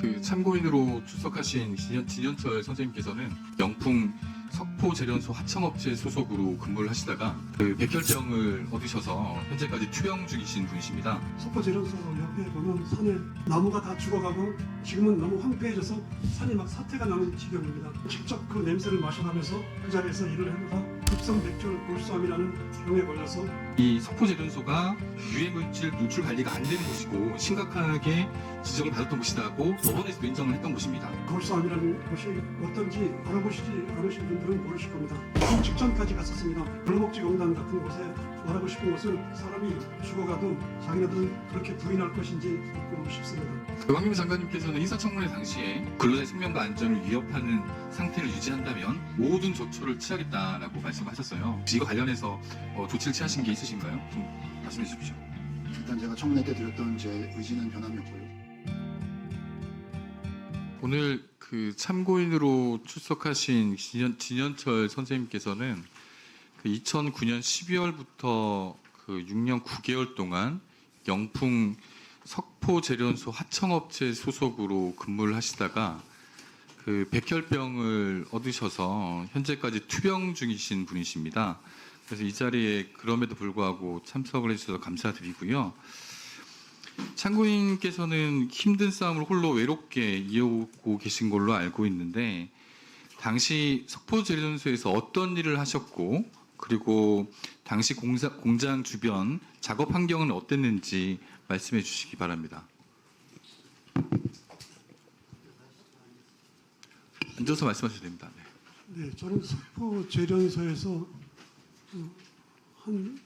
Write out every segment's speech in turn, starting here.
그 참고인으로 출석하신 진현철 선생님께서는 영풍 석포재련소 하청업체 소속으로 근무를 하시다가 그 백혈병을 얻으셔서 현재까지 투병 중이신 분이십니다. 석포재련소 옆에 보면 산에 나무가 다 죽어가고 지금은 너무 황폐해져서 산이 막 사태가 나는 지경입니다. 직접 그 냄새를 마셔가면서 그 자리에서 일을 하다가 급성백혈 골수암이라는 병에 걸려서 이 석포재련소가 유해물질 노출 관리가 안 되는 곳이고 심각하게 지적을 받았던 곳이다고 법원에서도 인정을 했던 곳입니다. 골수암이라는 것이 어떤지 알아보시지 않으신 분들은 모르실 겁니다. 그 직전까지 갔었습니다. 근로복지공단 같은 곳에 말하고 싶은 것은 사람이 죽어가도 자기네들은 그렇게 부인할 것인지 묻고 싶습니다. 황교안 장관님께서는 인사청문회 당시에 근로자의 생명과 안전을 위협하는 상태를 유지한다면 모든 조처를 취하겠다라고 말씀하셨어요. 이거 관련해서 조치를 취하신 게 있으신가요? 좀 말씀해 주십시오. 일단 제가 청문회 때 드렸던 제 의지는 변함이 없고요. 오늘 그 참고인으로 출석하신 진현철 선생님께서는 그 2009년 12월부터 그 6년 9개월 동안 영풍 석포재련소 하청업체 소속으로 근무를 하시다가 그 백혈병을 얻으셔서 현재까지 투병 중이신 분이십니다. 그래서 이 자리에 그럼에도 불구하고 참석을 해주셔서 감사드리고요. 참고인께서는 힘든 싸움을 홀로 외롭게 이어오고 계신 걸로 알고 있는데 당시 석포재련소에서 어떤 일을 하셨고 그리고 당시 공장 주변 작업 환경은 어땠는지 말씀해 주시기 바랍니다. 앉아서 말씀하셔도 됩니다. 네. 네, 저는 석포재련소에서 한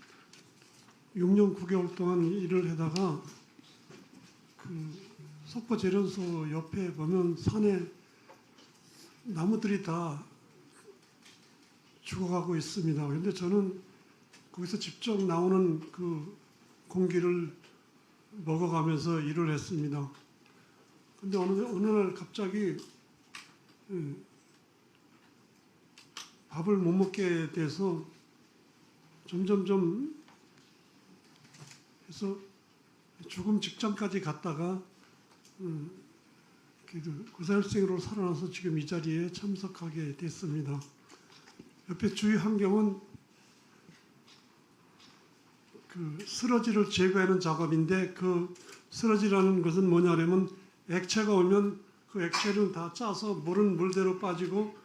6년 9개월 동안 일을 하다가 그 석포재련소 옆에 보면 산에 나무들이 다 죽어가고 있습니다. 그런데 저는 거기서 직접 나오는 그 공기를 먹어가면서 일을 했습니다. 근데 어느 날 갑자기 밥을 못 먹게 돼서 점점점 해서 죽음 직전까지 갔다가 구사일생으로 살아나서 지금 이 자리에 참석하게 됐습니다. 옆에 주위 환경은 그 쓰러지를 제거하는 작업인데 그 쓰러지라는 것은 뭐냐면 액체가 오면 그 액체를 다 짜서 물은 물대로 빠지고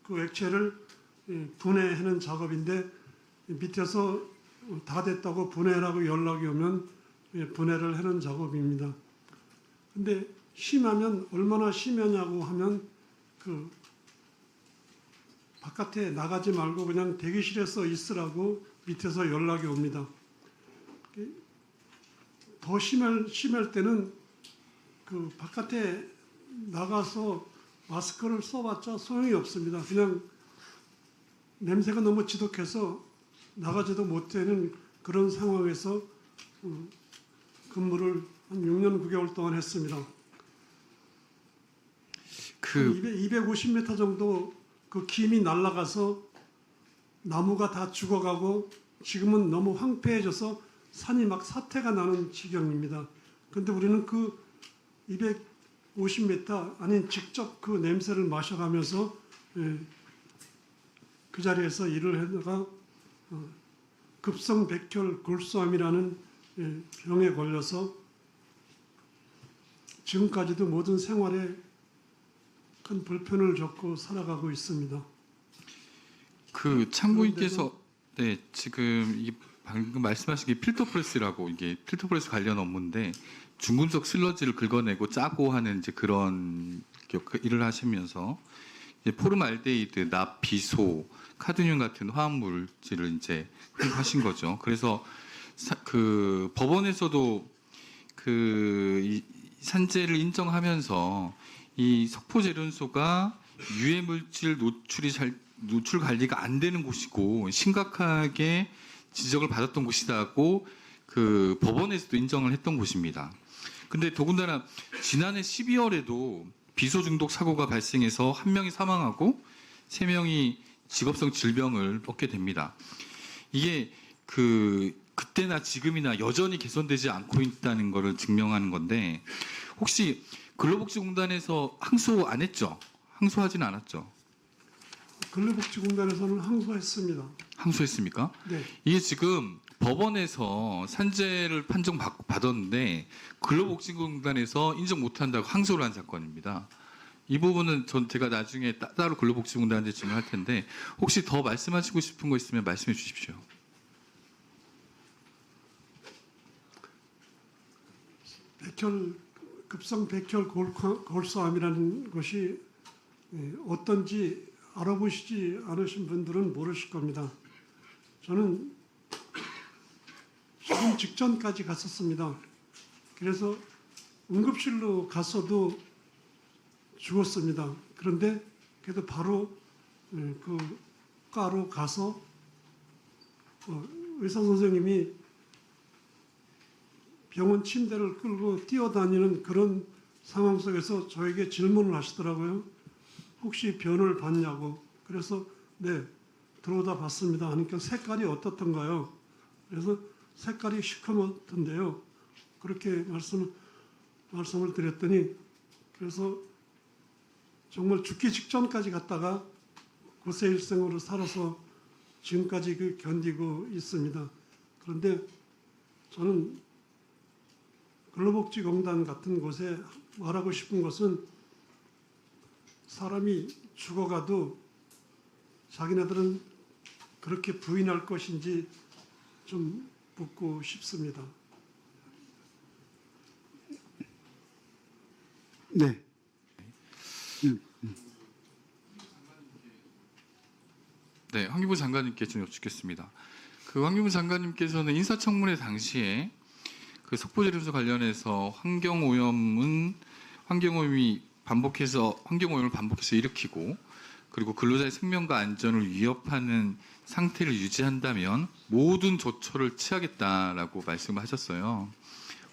그 액체를 분해하는 작업인데 밑에서 다 됐다고 분해라고 연락이 오면 분해를 하는 작업입니다. 근데 심하면 얼마나 심하냐고 하면 그 바깥에 나가지 말고 그냥 대기실에서 있으라고 밑에서 연락이 옵니다. 더 심할 때는 그 바깥에 나가서 마스크를 써봤자 소용이 없습니다. 그냥 냄새가 너무 지독해서 나가지도 못하는 그런 상황에서 근무를 한 6년 9개월 동안 했습니다. 그 250m 정도 그 김이 날아가서 나무가 다 죽어가고 지금은 너무 황폐해져서 산이 막 사태가 나는 지경입니다. 그런데 우리는 그 250m 아닌 직접 그 냄새를 마셔가면서 그 자리에서 일을 하다가 급성백혈 골수암이라는 병에 걸려서 지금까지도 모든 생활에 큰 불편을 겪고 살아가고 있습니다. 그 참고인께서 네 지금 이 방금 말씀하신 게 필터프레스라고 이게 필터프레스 관련 업무인데 중금속 슬러지를 긁어내고 짜고 하는 이제 그런 일을 하시면서 이제 포름알데히드, 납, 비소, 카드뮴 같은 화합물질을 이제 흡입하신 거죠. 그래서 그 법원에서도 그 산재를 인정하면서 이 석포재련소가 유해물질 노출 관리가 안 되는 곳이고 심각하게 지적을 받았던 곳이다고 그 법원에서도 인정을 했던 곳입니다. 근데 더군다나 지난해 12월에도 비소 중독 사고가 발생해서 1명이 사망하고 3명이 직업성 질병을 얻게 됩니다. 이게 그때나 지금이나 여전히 개선되지 않고 있다는 것을 증명하는 건데 혹시 근로복지공단에서 항소 안 했죠? 항소하지는 않았죠? 근로복지공단에서는 항소했습니다. 항소했습니까? 네. 이게 지금 법원에서 산재를 받았는데 근로복지공단에서 인정 못한다고 항소를 한 사건입니다. 이 부분은 제가 나중에 따로 근로복지공단한테 질문할 텐데 혹시 더 말씀하시고 싶은 거 있으면 말씀해 주십시오. 급성 백혈 골수암이라는 것이 어떤지 알아보시지 않으신 분들은 모르실 겁니다. 저는 죽음 직전까지 갔었습니다. 그래서 응급실로 갔어도 죽었습니다. 그런데 그래도 바로 그 과로 가서 의사 선생님이 병원 침대를 끌고 뛰어다니는 그런 상황 속에서 저에게 질문을 하시더라고요. 혹시 변을 봤냐고. 그래서 네, 들어오다 봤습니다. 하니까 색깔이 어떻던가요? 그래서 색깔이 시커멓던데요. 그렇게 말씀을 드렸더니 그래서 정말 죽기 직전까지 갔다가 고세일생으로 살아서 지금까지 견디고 있습니다. 그런데 저는 근로복지공단 같은 곳에 말하고 싶은 것은 사람이 죽어가도 자기네들은 그렇게 부인할 것인지 좀 묻고 싶습니다. 네. 네, 환경부 장관님께 좀 여쭙겠습니다. 그 환경부 장관님께서는 인사청문회 당시에 그 석포재련소 관련해서 환경오염을 반복해서 일으키고 그리고 근로자의 생명과 안전을 위협하는 상태를 유지한다면 모든 조처를 취하겠다라고 말씀을 하셨어요.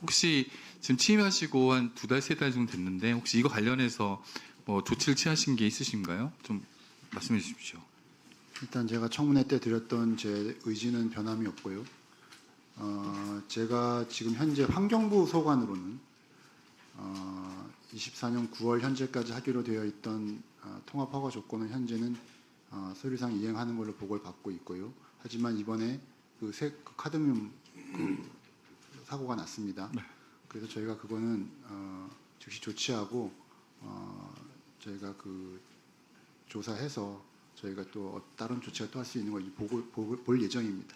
혹시 지금 취임하시고 한 2달, 3달 정도 됐는데 혹시 이거 관련해서 뭐 조치를 취하신 게 있으신가요? 좀 말씀해 주십시오. 일단 제가 청문회 때 드렸던 제 의지는 변함이 없고요. 제가 지금 현재 환경부 소관으로는 24년 9월 현재까지 하기로 되어 있던 통합 허가 조건은 현재는 서류상 이행하는 걸로 보고를 받고 있고요. 하지만 이번에 그 카드뮴 사고가 났습니다. 그래서 저희가 그거는 즉시 조치하고 저희가 조사해서 저희가 또 다른 조치가 또 할 수 있는 걸 볼 예정입니다.